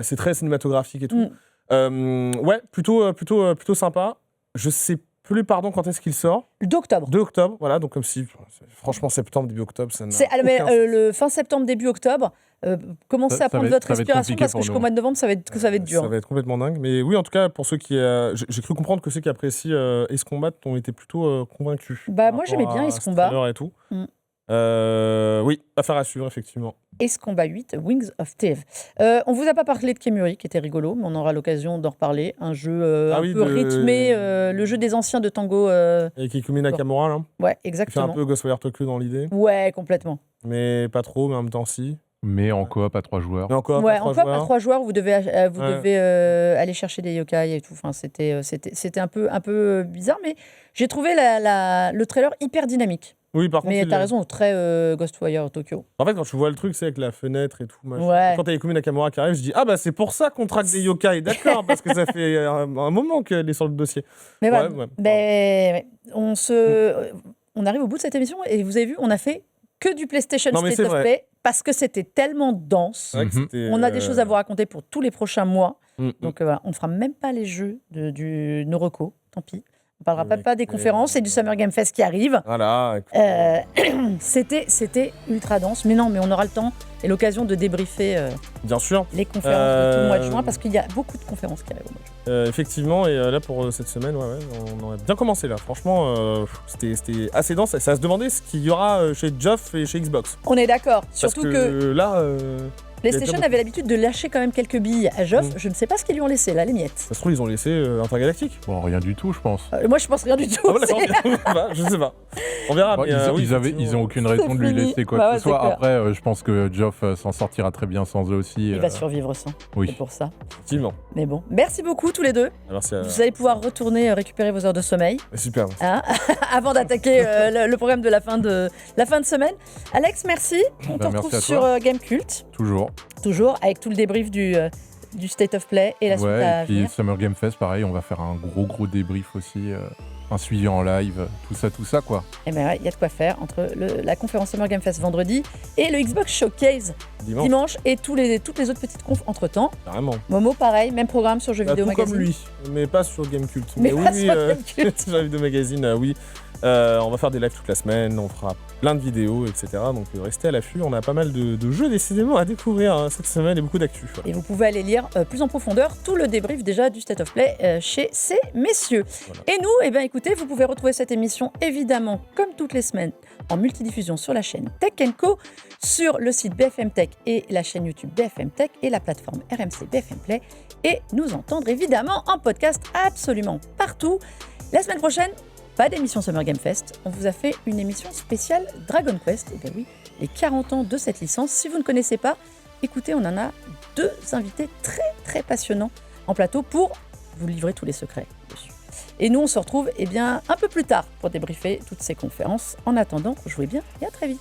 C'est très cinématographique et tout. Ouais, plutôt sympa. Je sais plus, quand est-ce qu'il sort. Le 2 octobre. 2 octobre, voilà, donc comme si, franchement, septembre, début octobre, ça n'a le fin septembre, début octobre, commencez à prendre votre respiration parce que jusqu'au mois de novembre, ça va être dur. Ça va être complètement dingue. Mais oui, en tout cas, pour ceux qui... j'ai cru comprendre que ceux qui apprécient Ace Combat ont été plutôt convaincus. Bah, moi, j'aimais bien Ace Combat. Et tout. Oui, affaire à suivre, effectivement. Ace Combat 8, Wings of Steel. On vous a pas parlé de Kemuri, qui était rigolo, mais on aura l'occasion d'en reparler. Un jeu un peu rythmé, le jeu des anciens de Tango. Avec Ikumi Nakamura, là. Ouais, exactement. Qui fait un peu Ghostwire Tokyo dans l'idée. Ouais, complètement. Mais pas trop, mais en même temps, si. Mais en coop à 3 joueurs. Mais en coop à 3 joueurs, vous devez aller chercher des yokai et tout. Enfin, c'était un peu bizarre, mais j'ai trouvé le trailer hyper dynamique. Oui, par contre. Mais t'as raison, très Ghostwire Tokyo. En fait, quand tu vois le truc, c'est avec la fenêtre et tout. Ouais. Quand t'as Ikumi Nakamura qui arrive, je dis ah bah c'est pour ça qu'on traque des yokai, d'accord, parce que ça fait un moment qu'elle est sur le dossier. Mais voilà. On arrive au bout de cette émission et vous avez vu, on a fait que du PlayStation State of Play parce que c'était tellement dense. On a des choses à vous raconter pour tous les prochains mois. Donc voilà, on ne fera même pas les jeux du Noroko, tant pis. On ne parlera pas des conférences et du Summer Game Fest qui arrive. Voilà. C'était ultra dense. Mais on aura le temps et l'occasion de débriefer bien sûr. Les conférences de tout le mois de juin parce qu'il y a beaucoup de conférences qui arrivent au mois de juin. Effectivement, et là pour cette semaine, on a bien commencé là. Franchement, c'était assez dense. Ça va se demander ce qu'il y aura chez Geoff et chez Xbox. On est d'accord. Surtout que là... PlayStation avait l'habitude de lâcher quand même quelques billes à Geoff. Je ne sais pas ce qu'ils lui ont laissé, là, les miettes. Ça se trouve, ils ont laissé Intergalactique. Bon, rien du tout, je pense. Moi, je pense rien du tout. Je sais pas. On verra. Ils ont aucune raison de lui laisser quoi que ce soit. Après, je pense que Geoff s'en sortira très bien sans eux aussi. Il va survivre sans. Oui. C'est pour ça. Effectivement. Mais bon, merci beaucoup tous les deux. Merci Vous allez pouvoir retourner récupérer vos heures de sommeil. Super. Avant d'attaquer le programme de la fin de semaine. Alex, merci. On te retrouve sur Gamecult. Toujours, avec tout le débrief du State of Play et la suite à venir. Et puis Summer Game Fest, pareil, on va faire un gros débrief aussi, un suivi en live, tout ça quoi. Et bien il y a de quoi faire entre la conférence Summer Game Fest vendredi et le Xbox Showcase dimanche et toutes les autres petites confs entre temps. Carrément. Momo, pareil, même programme sur Jeux Vidéo Magazine. Comme lui, mais pas sur Gamecult. Mais oui, sur Gamecult. Sur Jeux Vidéo Magazine, oui. On va faire des lives toute la semaine, on fera plein de vidéos, etc. Donc restez à l'affût, on a pas mal de jeux décidément à découvrir cette semaine et beaucoup d'actu. Voilà. Et vous pouvez aller lire plus en profondeur tout le débrief déjà du State of Play chez ces messieurs. Voilà. Et nous, écoutez, vous pouvez retrouver cette émission évidemment comme toutes les semaines en multidiffusion sur la chaîne Tech & Co, sur le site BFM Tech et la chaîne YouTube BFM Tech et la plateforme RMC BFM Play, et nous entendre évidemment en podcast absolument partout. La semaine prochaine, pas d'émission Summer Game Fest, on vous a fait une émission spéciale Dragon Quest, et bien oui, les 40 ans de cette licence. Si vous ne connaissez pas, écoutez, on en a 2 invités très très passionnants en plateau pour vous livrer tous les secrets dessus. Et nous, on se retrouve un peu plus tard pour débriefer toutes ces conférences. En attendant, jouez bien et à très vite.